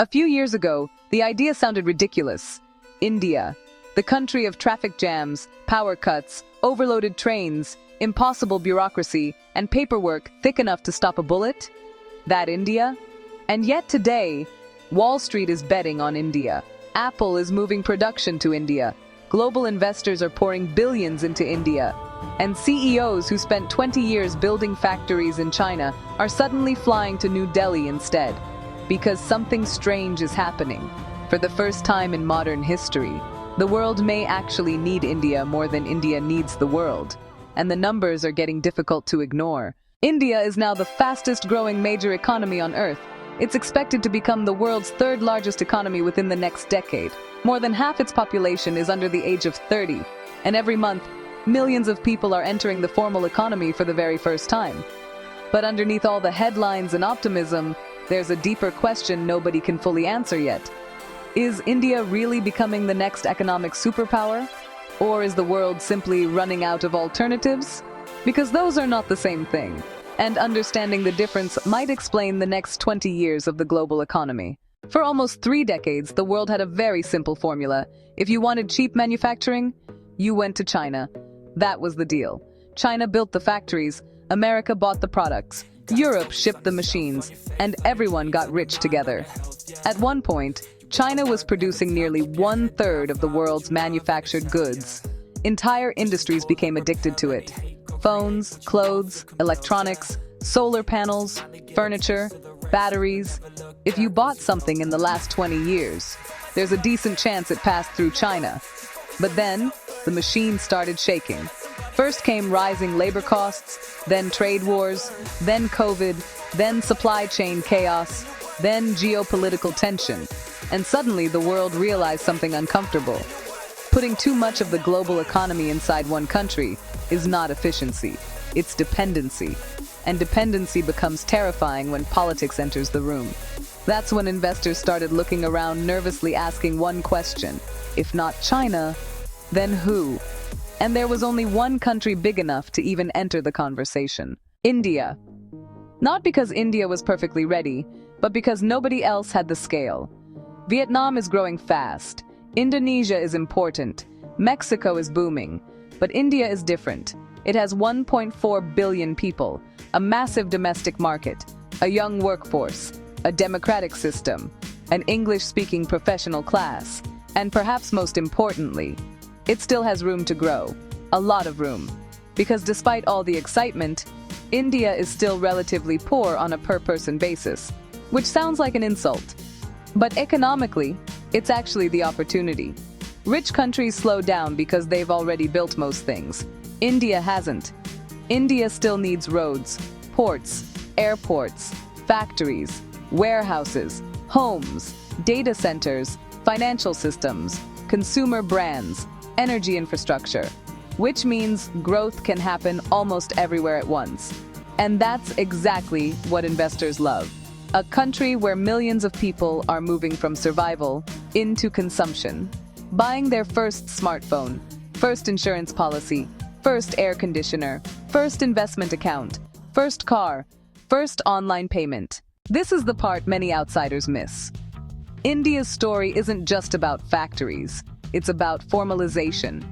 A few years ago, the idea sounded ridiculous. India, the country of traffic jams, power cuts, overloaded trains, impossible bureaucracy, and paperwork thick enough to stop a bullet? That India? And yet today, Wall Street is betting on India. Apple is moving production to India. Global investors are pouring billions into India. And CEOs who spent 20 years building factories in China are suddenly flying to New Delhi instead. Because something strange is happening. For the first time in modern history, the world may actually need India more than India needs the world. And the numbers are getting difficult to ignore. India is now the fastest growing major economy on Earth. It's expected to become the world's third largest economy within the next decade. More than half its population is under the age of 30. And every month, millions of people are entering the formal economy for the very first time. But underneath all the headlines and optimism, there's a deeper question nobody can fully answer yet. Is India really becoming the next economic superpower? Or is the world simply running out of alternatives? Because those are not the same thing. And understanding the difference might explain the next 20 years of the global economy. For almost 3 decades, the world had a very simple formula. If you wanted cheap manufacturing, you went to China. That was the deal. China built the factories, America bought the products, Europe shipped the machines, and everyone got rich together. At one point, China was producing nearly 1/3 of the world's manufactured goods. Entire industries became addicted to it. Phones, clothes, electronics, solar panels, furniture, batteries. If you bought something in the last 20 years, there's a decent chance it passed through China. But then, the machine started shaking. First came rising labor costs, then trade wars, then COVID, then supply chain chaos, then geopolitical tension. And suddenly the world realized something uncomfortable. Putting too much of the global economy inside one country is not efficiency, it's dependency. And dependency becomes terrifying when politics enters the room. That's when investors started looking around, nervously asking one question: if not China, then who? And there was only one country big enough to even enter the conversation: India. Not because India was perfectly ready, but because nobody else had the scale. Vietnam is growing fast. Indonesia is important. Mexico is booming. But India is different. It has 1.4 billion people, a massive domestic market, a young workforce, a democratic system, an English-speaking professional class, and perhaps most importantly, it still has room to grow. A lot of room. Because despite all the excitement, India is still relatively poor on a per-person basis, which sounds like an insult. But economically, it's actually the opportunity. Rich countries slow down because they've already built most things. India hasn't. India still needs roads, ports, airports, factories, warehouses, homes, data centers, financial systems, consumer brands, energy infrastructure, which means growth can happen almost everywhere at once. And that's exactly what investors love. A country where millions of people are moving from survival into consumption, buying their first smartphone, first insurance policy, first air conditioner, first investment account, first car, first online payment. This is the part many outsiders miss. India's story isn't just about factories, it's about formalization.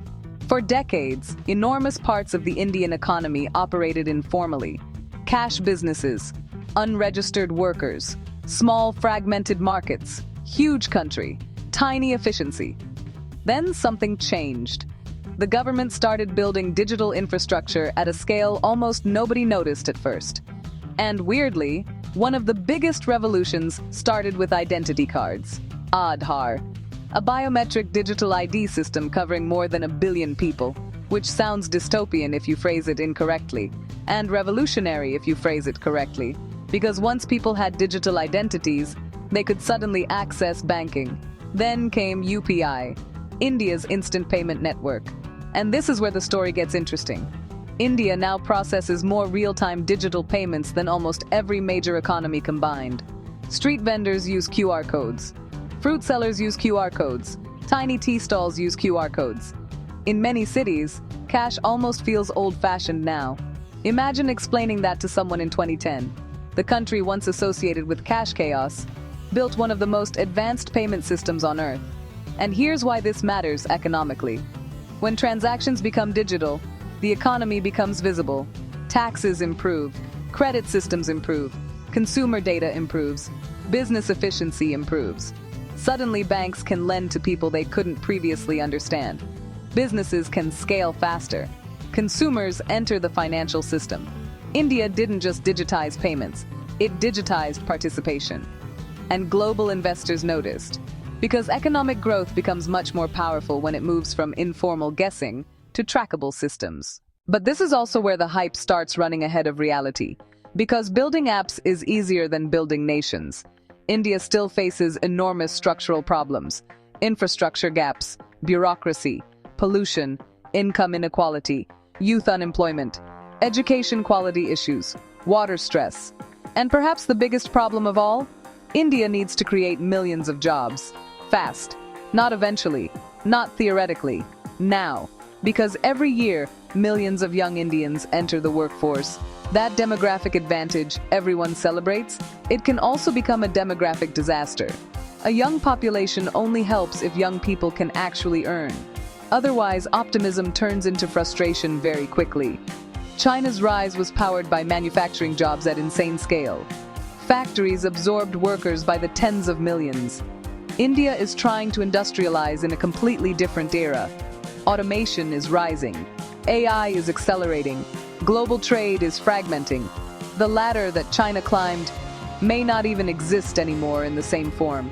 For decades, enormous parts of the Indian economy operated informally. Cash businesses, unregistered workers, small fragmented markets, huge country, tiny efficiency. Then something changed. The government started building digital infrastructure at a scale almost nobody noticed at first. And weirdly, one of the biggest revolutions started with identity cards. Aadhaar, a biometric digital ID system covering more than 1 billion people, which sounds dystopian if you phrase it incorrectly, and revolutionary if you phrase it correctly. Because once people had digital identities, they could suddenly access banking. Then came UPI, India's instant payment network. And this is where the story gets interesting. India now processes more real-time digital payments than almost every major economy combined. Street vendors use QR codes. Fruit sellers use QR codes. Tiny tea stalls use QR codes. In many cities, cash almost feels old-fashioned now. Imagine explaining that to someone in 2010. The country once associated with cash chaos built one of the most advanced payment systems on Earth. And here's why this matters economically. When transactions become digital, the economy becomes visible. Taxes improve, credit systems improve, consumer data improves, business efficiency improves. Suddenly, banks can lend to people they couldn't previously understand. Businesses can scale faster. Consumers enter the financial system. India didn't just digitize payments, it digitized participation. And global investors noticed. Because economic growth becomes much more powerful when it moves from informal guessing to trackable systems. But this is also where the hype starts running ahead of reality. Because building apps is easier than building nations. India still faces enormous structural problems: infrastructure gaps, bureaucracy, pollution, income inequality, youth unemployment, education quality issues, water stress. And perhaps the biggest problem of all? India needs to create millions of jobs. Fast. Not eventually. Not theoretically. Now. Because every year, millions of young Indians enter the workforce. That demographic advantage everyone celebrates, it can also become a demographic disaster. A young population only helps if young people can actually earn. Otherwise, optimism turns into frustration very quickly. China's rise was powered by manufacturing jobs at insane scale. Factories absorbed workers by the tens of millions. India is trying to industrialize in a completely different era. Automation is rising. AI is accelerating. Global trade is fragmenting. The ladder that China climbed may not even exist anymore in the same form.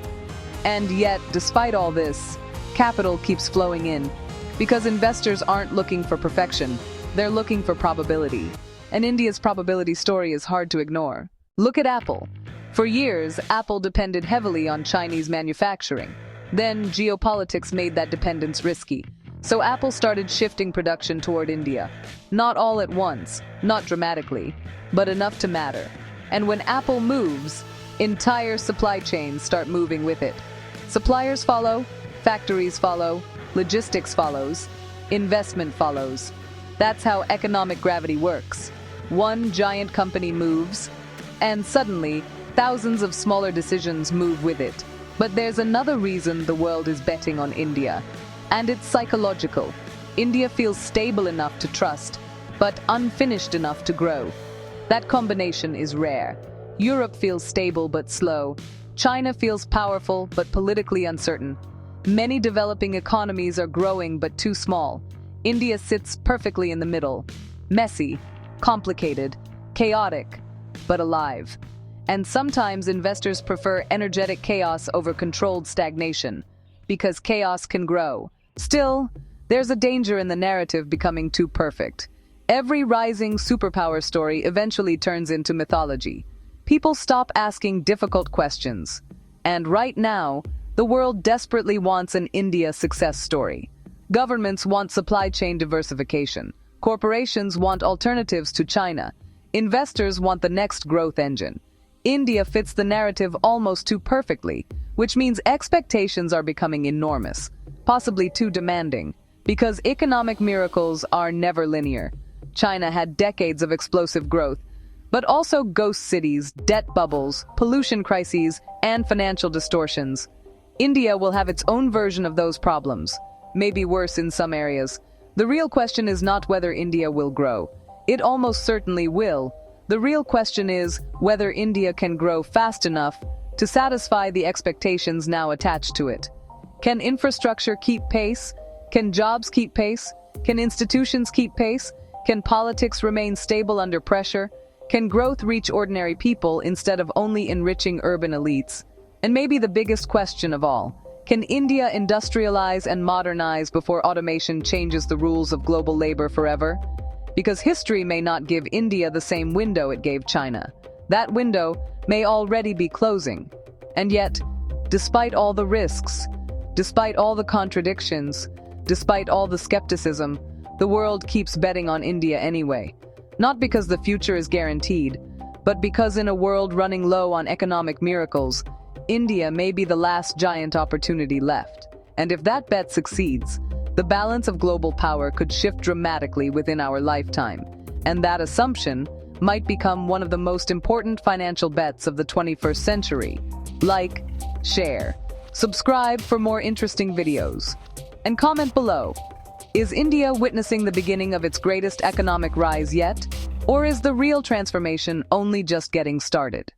And yet, despite all this, capital keeps flowing in. Because investors aren't looking for perfection, they're looking for probability. And India's probability story is hard to ignore. Look at Apple. For years, Apple depended heavily on Chinese manufacturing. Then, geopolitics made that dependence risky. So Apple started shifting production toward India. Not all at once, not dramatically, but enough to matter. And when Apple moves, entire supply chains start moving with it. Suppliers follow, factories follow, logistics follows, investment follows. That's how economic gravity works. One giant company moves, and suddenly, thousands of smaller decisions move with it. But there's another reason the world is betting on India. And it's psychological. India feels stable enough to trust, but unfinished enough to grow. That combination is rare. Europe feels stable but slow. China feels powerful but politically uncertain. Many developing economies are growing but too small. India sits perfectly in the middle. Messy, complicated, chaotic, but alive. And sometimes investors prefer energetic chaos over controlled stagnation, because chaos can grow. Still, there's a danger in the narrative becoming too perfect. Every rising superpower story eventually turns into mythology. People stop asking difficult questions. And right now, the world desperately wants an India success story. Governments want supply chain diversification. Corporations want alternatives to China. Investors want the next growth engine. India fits the narrative almost too perfectly, which means expectations are becoming enormous, possibly too demanding, because economic miracles are never linear. China had decades of explosive growth, but also ghost cities, debt bubbles, pollution crises, and financial distortions. India will have its own version of those problems, maybe worse in some areas. The real question is not whether India will grow. It almost certainly will. The real question is whether India can grow fast enough to satisfy the expectations now attached to it. Can infrastructure keep pace? Can jobs keep pace? Can institutions keep pace? Can politics remain stable under pressure? Can growth reach ordinary people instead of only enriching urban elites? And maybe the biggest question of all, can India industrialize and modernize before automation changes the rules of global labor forever? Because history may not give India the same window it gave China. That window may already be closing. And yet, despite all the risks, despite all the contradictions, despite all the skepticism, the world keeps betting on India anyway. Not because the future is guaranteed, but because in a world running low on economic miracles, India may be the last giant opportunity left. And if that bet succeeds, the balance of global power could shift dramatically within our lifetime. And that assumption might become one of the most important financial bets of the 21st century, like share, subscribe for more interesting videos, and comment below. Is India witnessing the beginning of its greatest economic rise yet? Or is the real transformation only just getting started?